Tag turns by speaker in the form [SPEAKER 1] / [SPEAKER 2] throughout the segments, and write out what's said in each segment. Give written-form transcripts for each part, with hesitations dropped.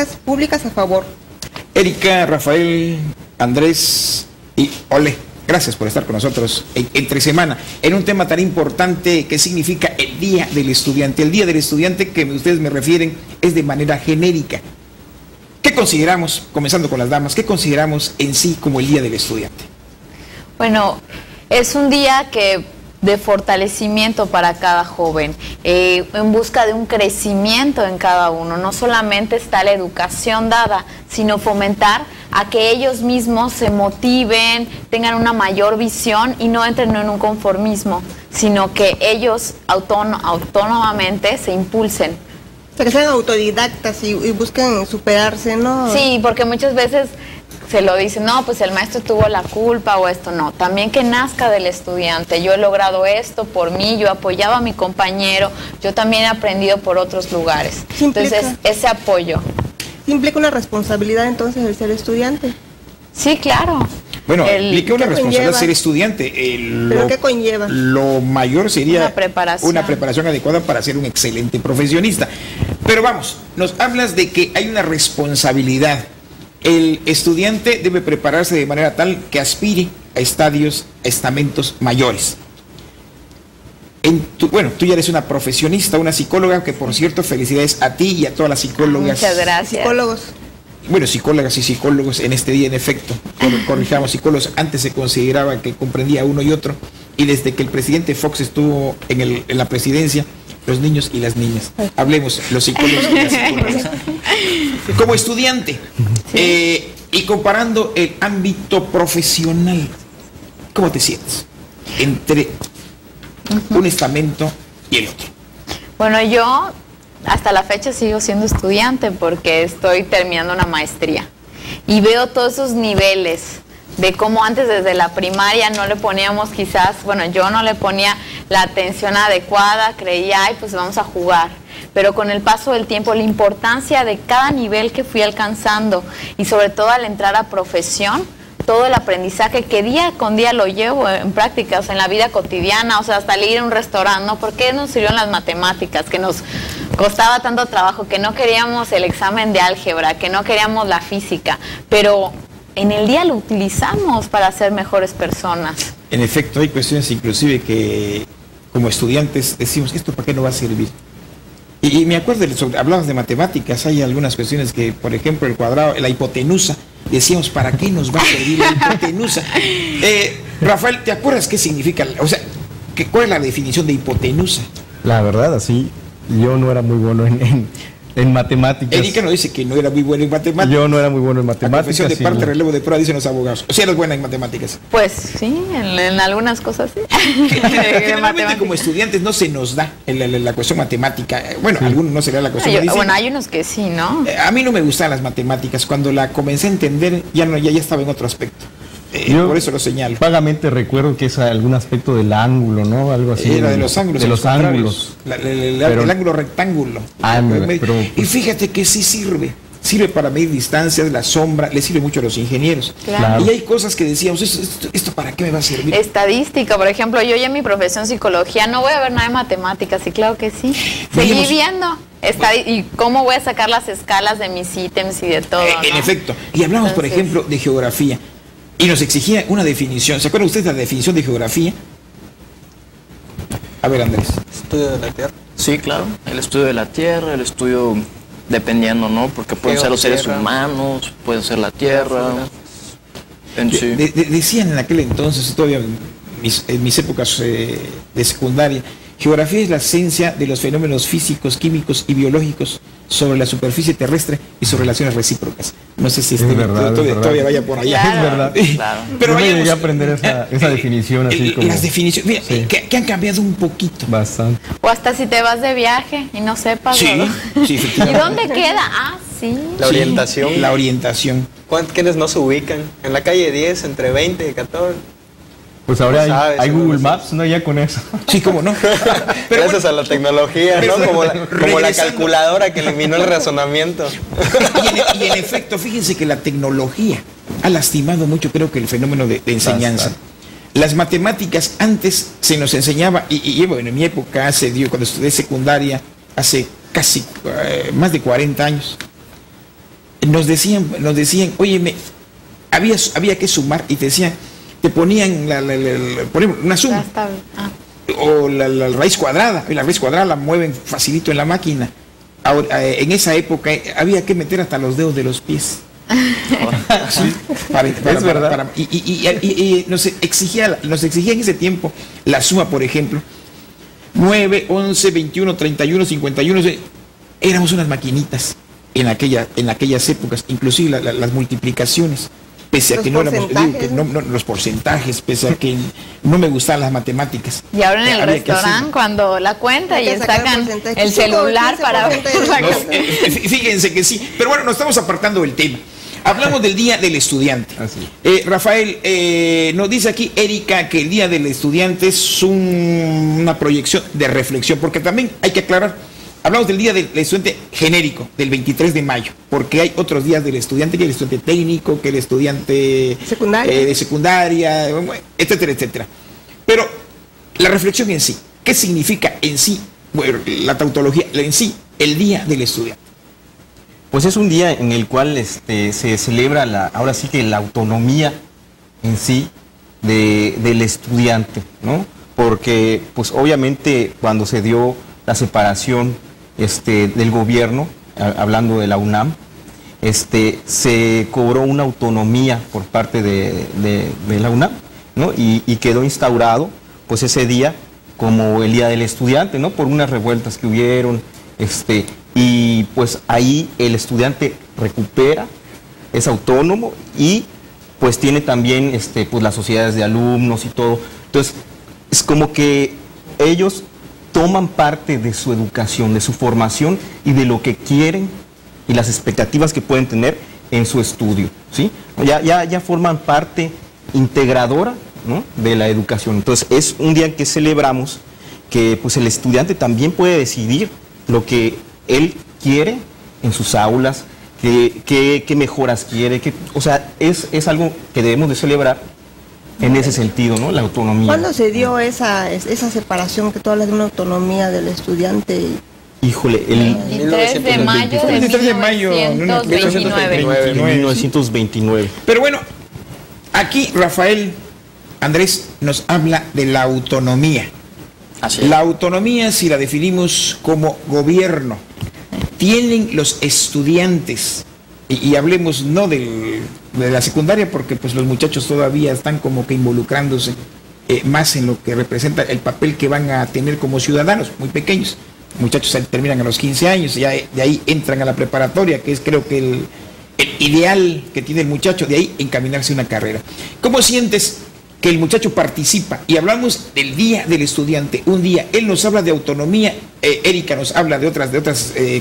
[SPEAKER 1] públicas a favor.
[SPEAKER 2] Erika, Rafael, Andrés y Ole, gracias por estar con nosotros entre semana en un tema tan importante que significa el Día del Estudiante. El Día del Estudiante que ustedes me refieren es de manera genérica. ¿Qué consideramos, comenzando con las damas, qué consideramos en sí como el Día del Estudiante?
[SPEAKER 3] Bueno, es un día de fortalecimiento para cada joven, en busca de un crecimiento en cada uno. No solamente está la educación dada, sino fomentar a que ellos mismos se motiven, tengan una mayor visión y no entren en un conformismo, sino que ellos autónomamente se impulsen.
[SPEAKER 1] O sea, que sean autodidactas y busquen superarse, ¿no?
[SPEAKER 3] Sí, porque muchas veces se lo dicen, no, pues el maestro tuvo la culpa o esto, no. También que nazca del estudiante. Yo he logrado esto por mí, yo apoyaba a mi compañero, yo también he aprendido por otros lugares. Entonces, ese apoyo.
[SPEAKER 1] ¿Implica una responsabilidad entonces el ser estudiante?
[SPEAKER 3] Sí, claro.
[SPEAKER 2] Bueno, implica una responsabilidad ser estudiante.
[SPEAKER 1] ¿Pero qué conlleva?
[SPEAKER 2] Lo mayor sería
[SPEAKER 3] una
[SPEAKER 2] preparación adecuada para ser un excelente profesionista. Pero vamos, nos hablas de que hay una responsabilidad. El estudiante debe prepararse de manera tal que aspire a estamentos mayores. Bueno, tú ya eres una profesionista, una psicóloga, que por cierto, felicidades a ti y a todas las psicólogas.
[SPEAKER 3] Muchas gracias.
[SPEAKER 1] Psicólogos.
[SPEAKER 2] Bueno, psicólogas y psicólogos en este día, en efecto, corrijamos, psicólogos, antes se consideraba que comprendía uno y otro, y desde que el presidente Fox estuvo en la presidencia, los niños y las niñas. Hablemos, los psicólogos y las psicólogas. Como estudiante, y comparando el ámbito profesional, ¿cómo te sientes entre un estamento y el otro?
[SPEAKER 3] Bueno, yo hasta la fecha sigo siendo estudiante porque estoy terminando una maestría y veo todos esos niveles de cómo antes desde la primaria no le poníamos quizás, bueno, yo no le ponía la atención adecuada, creía, ay, pues vamos a jugar. Pero con el paso del tiempo, la importancia de cada nivel que fui alcanzando y sobre todo al entrar a profesión, todo el aprendizaje que día con día lo llevo en prácticas, en la vida cotidiana, o sea, hasta el ir a un restaurante, ¿no? ¿Por qué nos sirvieron las matemáticas? Que nos costaba tanto trabajo, que no queríamos el examen de álgebra, que no queríamos la física, pero en el día lo utilizamos para ser mejores personas.
[SPEAKER 2] En efecto, hay cuestiones inclusive que como estudiantes decimos, ¿esto para qué no va a servir? Y me acuerdo, hablabas de matemáticas, hay algunas cuestiones que, por ejemplo, el cuadrado, la hipotenusa, decíamos, ¿para qué nos va a servir la hipotenusa? Rafael, ¿te acuerdas qué significa? O sea, ¿cuál es la definición de hipotenusa?
[SPEAKER 4] La verdad, así, yo no era muy bueno en matemáticas.
[SPEAKER 2] Erika nos dice que no era muy bueno en matemáticas.
[SPEAKER 4] Yo no era muy bueno en matemáticas.
[SPEAKER 2] La confesión de parte, relevo de prueba, dicen los abogados. O sea, eres buena en matemáticas.
[SPEAKER 3] Pues sí, en algunas cosas sí.
[SPEAKER 2] Generalmente como estudiantes no se nos da la cuestión matemática. Bueno, a algunos no se da la cuestión.
[SPEAKER 3] Bueno, hay unos que sí, ¿no?
[SPEAKER 2] A mí no me gustan las matemáticas. Cuando la comencé a entender, ya estaba en otro aspecto. Por eso lo señalo.
[SPEAKER 4] Vagamente recuerdo que es algún aspecto del ángulo, ¿no? Algo así.
[SPEAKER 2] Era de los ángulos.
[SPEAKER 4] De los ángulos.
[SPEAKER 2] El ángulo rectángulo. Y fíjate que sí sirve. Sirve para medir distancias, la sombra, le sirve mucho a los ingenieros.
[SPEAKER 3] Claro.
[SPEAKER 2] Y hay cosas que decíamos, ¿esto para qué me va a servir?
[SPEAKER 3] Estadística, por ejemplo, yo ya en mi profesión psicología no voy a ver nada de matemáticas, y claro que sí. Seguí viendo. ¿Y cómo voy a sacar las escalas de mis ítems y de todo?
[SPEAKER 2] En efecto. Y hablamos, por ejemplo, de geografía. Y nos exigía una definición. ¿Se acuerdan ustedes de la definición de geografía? A ver, Andrés.
[SPEAKER 5] ¿Estudio de la Tierra?
[SPEAKER 6] Sí, claro. El estudio de la Tierra, el estudio dependiendo, ¿no? Porque pueden ser los seres humanos, puede ser la Tierra.
[SPEAKER 2] Decían en aquel entonces, todavía en mis épocas de secundaria, geografía es la ciencia de los fenómenos físicos, químicos y biológicos sobre la superficie terrestre y sus relaciones recíprocas. No sé si todavía vaya por allá.
[SPEAKER 3] Claro,
[SPEAKER 4] es verdad.
[SPEAKER 2] Claro. Pero
[SPEAKER 4] yo me llegué a aprender esa definición así como...
[SPEAKER 2] Las definiciones, mira, sí. que han cambiado un poquito.
[SPEAKER 4] Bastante.
[SPEAKER 3] O hasta si te vas de viaje y no sepas.
[SPEAKER 2] Sí, sí,
[SPEAKER 3] ¿Y dónde queda? Ah, sí.
[SPEAKER 5] La orientación.
[SPEAKER 2] Sí, la orientación.
[SPEAKER 5] ¿Quiénes no se ubican? En la calle 10, entre 20 y 14.
[SPEAKER 4] Pues ahora hay Google Maps, ¿no? Ya con eso.
[SPEAKER 2] Sí, cómo no.
[SPEAKER 5] Pero gracias a la tecnología, ¿no? Como la calculadora que eliminó el razonamiento.
[SPEAKER 2] Y en efecto, fíjense que la tecnología ha lastimado mucho, creo que el fenómeno de enseñanza. Las matemáticas antes se nos enseñaba, y bueno, en mi época cuando estudié secundaria, hace casi más de 40 años, nos decían, oye, había que sumar y te decían, te ponían por ejemplo, una suma o la raíz cuadrada, y la raíz cuadrada la mueven facilito en la máquina. Ahora, en esa época había que meter hasta los dedos de los pies. Sí, es verdad. Y nos exigía en ese tiempo la suma, por ejemplo, 9, 11, 21, 31, 51, éramos unas maquinitas en aquellas épocas, inclusive las multiplicaciones, pese a que no éramos, los porcentajes, pese a que no me gustaban las matemáticas.
[SPEAKER 3] Y ahora en el restaurante, cuando la cuenta y sacan el celular para ver.
[SPEAKER 2] Fíjense que sí, pero bueno, nos estamos apartando del tema. Hablamos del Día del Estudiante. Rafael, nos dice aquí Erika que el Día del Estudiante es una proyección de reflexión, porque también hay que aclarar, hablamos del Día del Estudiante genérico, del 23 de mayo, porque hay otros días del estudiante, que el estudiante técnico, que el estudiante de secundaria, etcétera, etcétera. Pero la reflexión en sí, ¿qué significa en sí, bueno, la tautología en sí, el Día del Estudiante?
[SPEAKER 4] Pues es un día en el cual se celebra ahora sí que la autonomía en sí del estudiante, ¿no? Porque pues obviamente cuando se dio la separación del gobierno, hablando de la UNAM, se cobró una autonomía por parte de la UNAM, ¿no? Y quedó instaurado pues ese día como el Día del Estudiante, ¿no? Por unas revueltas que hubieron, y pues ahí el estudiante recupera, es autónomo y pues tiene también pues las sociedades de alumnos y todo. Entonces es como que ellos toman parte de su educación, de su formación y de lo que quieren y las expectativas que pueden tener en su estudio, ¿sí? Ya forman parte integradora, ¿no?, de la educación. Entonces es un día en que celebramos que pues el estudiante también puede decidir lo que él quiere en sus aulas, qué mejoras quiere, o sea, es algo que debemos de celebrar en ese sentido, ¿no? La autonomía.
[SPEAKER 1] ¿Cuándo se dio esa separación que tú hablas de una autonomía del estudiante?
[SPEAKER 4] Híjole,
[SPEAKER 3] el 23 de mayo de
[SPEAKER 4] 1929.
[SPEAKER 2] Pero bueno, aquí Rafael Andrés nos habla de la autonomía.
[SPEAKER 6] Así es.
[SPEAKER 2] La autonomía, si la definimos como gobierno, tienen los estudiantes, y hablemos no de la secundaria, porque pues los muchachos todavía están como que involucrándose más en lo que representa el papel que van a tener como ciudadanos, muy pequeños. Muchachos terminan a los 15 años, ya de ahí entran a la preparatoria, que es creo que el ideal que tiene el muchacho, de ahí encaminarse a una carrera. ¿Cómo sientes que el muchacho participa? Y hablamos del Día del Estudiante, un día, él nos habla de autonomía, Erika nos habla de otras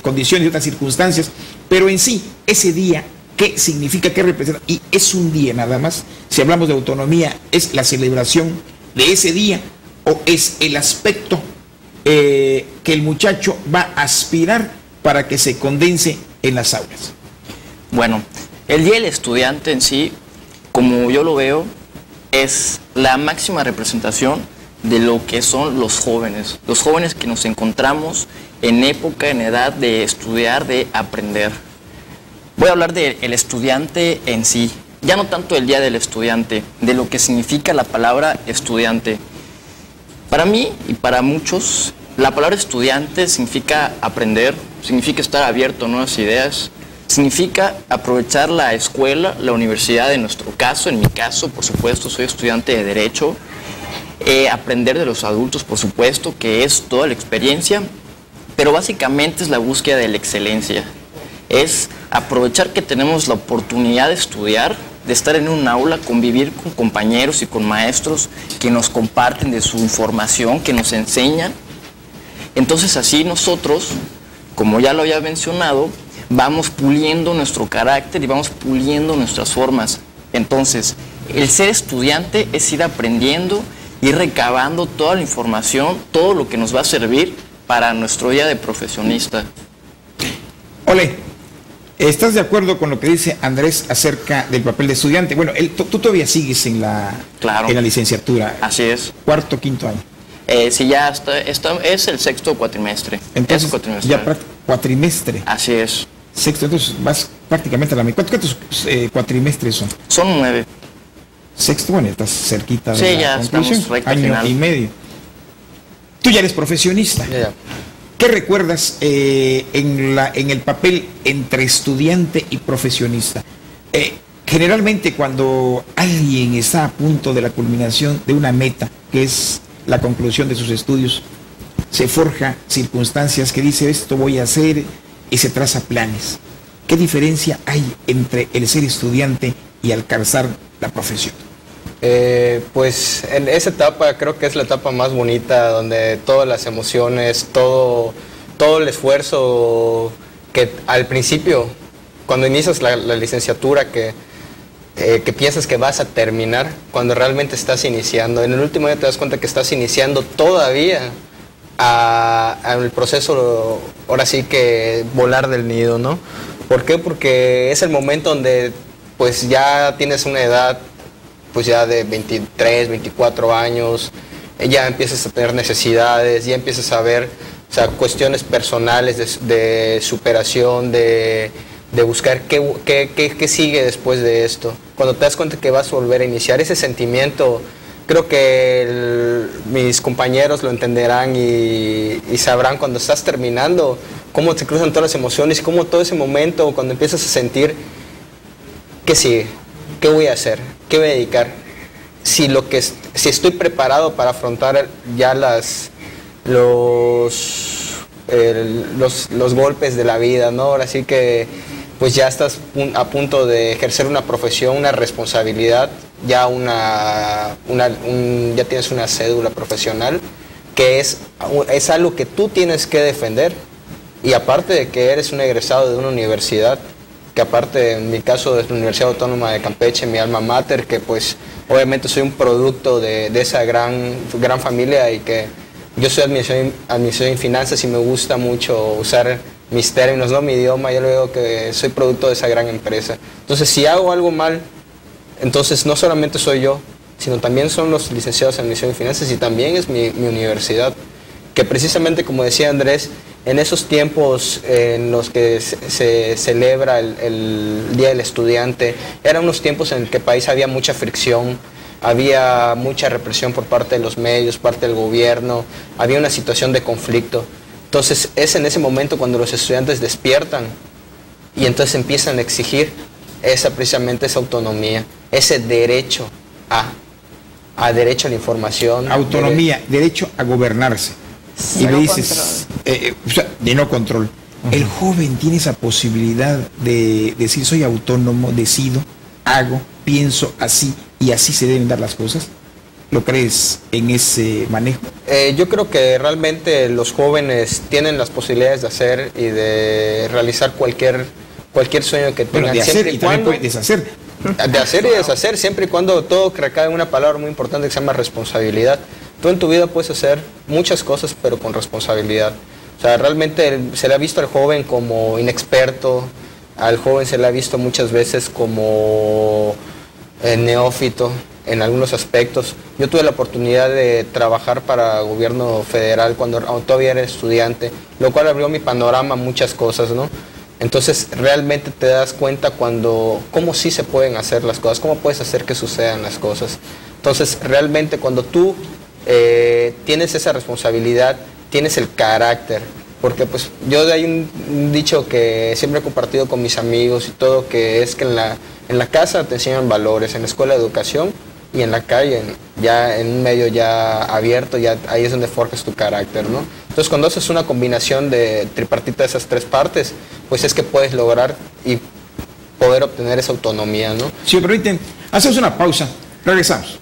[SPEAKER 2] condiciones, de otras circunstancias, pero en sí, ese día, ¿qué significa, qué representa? Y es un día nada más. Si hablamos de autonomía, ¿es la celebración de ese día o es el aspecto que el muchacho va a aspirar para que se condense en las aulas?
[SPEAKER 6] Bueno, el Día del Estudiante en sí, como yo lo veo, es la máxima representación de lo que son los jóvenes que nos encontramos en época, en edad de estudiar, de aprender. Voy a hablar del estudiante en sí, ya no tanto del Día del Estudiante, de lo que significa la palabra estudiante. Para mí y para muchos, la palabra estudiante significa aprender, significa estar abierto a nuevas ideas, significa aprovechar la escuela, la universidad, en nuestro caso, en mi caso, por supuesto, soy estudiante de Derecho, aprender de los adultos, por supuesto, que es toda la experiencia, pero básicamente es la búsqueda de la excelencia, es aprovechar que tenemos la oportunidad de estudiar, de estar en un aula, convivir con compañeros y con maestros que nos comparten de su información, que nos enseñan. Entonces así nosotros, como ya lo había mencionado, vamos puliendo nuestro carácter y vamos puliendo nuestras formas. Entonces, el ser estudiante es ir aprendiendo, ir recabando toda la información, todo lo que nos va a servir para nuestro día de profesionista.
[SPEAKER 2] Ole, ¿estás de acuerdo con lo que dice Andrés acerca del papel de estudiante? Bueno, tú todavía sigues en la licenciatura.
[SPEAKER 6] Así es.
[SPEAKER 2] Cuarto, quinto año.
[SPEAKER 6] Sí, ya es el sexto cuatrimestre.
[SPEAKER 2] Entonces, ya cuatrimestre.
[SPEAKER 6] Así es.
[SPEAKER 2] Sexto, entonces vas prácticamente a la mitad. ¿Cuántos cuatrimestres son?
[SPEAKER 6] Son 9.
[SPEAKER 2] Sexto, bueno, estás cerquita de
[SPEAKER 6] Sí,
[SPEAKER 2] la
[SPEAKER 6] ya
[SPEAKER 2] conclusión,
[SPEAKER 6] estamos recta
[SPEAKER 2] año
[SPEAKER 6] final.
[SPEAKER 2] y medio. Tú ya eres profesionista.
[SPEAKER 5] Ya.
[SPEAKER 2] ¿Qué recuerdas en el papel entre estudiante y profesionista? Generalmente cuando alguien está a punto de la culminación de una meta, que es la conclusión de sus estudios, se forja circunstancias que dice esto voy a hacer y se traza planes. ¿Qué diferencia hay entre el ser estudiante y alcanzar la profesión?
[SPEAKER 5] Pues en esa etapa creo que es la etapa más bonita, donde todas las emociones, todo el esfuerzo que al principio, cuando inicias la licenciatura, que piensas que vas a terminar, cuando realmente estás iniciando. En el último día te das cuenta que estás iniciando todavía al proceso, ahora sí que volar del nido, ¿no? ¿Por qué? Porque es el momento donde pues ya tienes una edad pues ya de 23, 24 años, ya empiezas a tener necesidades, ya empiezas a ver, o sea, cuestiones personales de superación, de buscar qué sigue después de esto. Cuando te das cuenta que vas a volver a iniciar, ese sentimiento, creo que mis compañeros lo entenderán y sabrán cuando estás terminando, cómo te cruzan todas las emociones y cómo todo ese momento, cuando empiezas a sentir, ¿qué sigue? ¿Qué voy a hacer? ¿Qué voy a dedicar? Si estoy preparado para afrontar ya los golpes de la vida, ¿no? Ahora sí que pues ya estás a punto de ejercer una profesión, una responsabilidad, ya ya tienes una cédula profesional, que es algo que tú tienes que defender, y aparte de que eres un egresado de una universidad, que aparte en mi caso es la Universidad Autónoma de Campeche, mi alma mater, que pues obviamente soy un producto de esa gran familia, y que yo soy administración en finanzas y me gusta mucho usar mis términos, no mi idioma. Yo le digo que soy producto de esa gran empresa. Entonces si hago algo mal, entonces no solamente soy yo, sino también son los licenciados en administración en finanzas, y también es mi universidad, que precisamente como decía Andrés, en esos tiempos en los que se celebra el Día del Estudiante, eran unos tiempos en el que el país había mucha fricción, había mucha represión por parte de los medios, parte del gobierno, había una situación de conflicto. Entonces es en ese momento cuando los estudiantes despiertan y entonces empiezan a exigir precisamente esa autonomía, ese derecho derecho a la información.
[SPEAKER 2] Autonomía, derecho a gobernarse. Y le dices, o sea, de no control. El joven tiene esa posibilidad de decir soy autónomo, decido, hago, pienso así, y así se deben dar las cosas. ¿Lo crees en ese manejo?
[SPEAKER 5] Yo creo que realmente los jóvenes tienen las posibilidades de hacer y de realizar cualquier sueño que tengan.
[SPEAKER 2] Bueno, de hacer y también puede deshacer.
[SPEAKER 5] De hacer y deshacer, siempre y cuando todo recae en una palabra muy importante que se llama responsabilidad. Tú en tu vida puedes hacer muchas cosas, pero con responsabilidad. O sea, realmente se le ha visto al joven como inexperto, al joven se le ha visto muchas veces como neófito en algunos aspectos. Yo tuve la oportunidad de trabajar para el gobierno federal cuando todavía era estudiante, lo cual abrió mi panorama a muchas cosas, ¿no? Entonces realmente te das cuenta cómo sí se pueden hacer las cosas, cómo puedes hacer que sucedan las cosas. Entonces realmente cuando tú tienes esa responsabilidad, tienes el carácter, porque pues yo hay un dicho que siempre he compartido con mis amigos y todo, que es que en la casa te enseñan valores, en la escuela de educación y en la calle, ya en un medio ya abierto, ya ahí es donde forjas tu carácter, ¿no? Entonces cuando haces una combinación de tripartita de esas tres partes, pues es que puedes lograr y poder obtener esa autonomía, ¿no?
[SPEAKER 2] Si me permiten, hacemos una pausa, regresamos.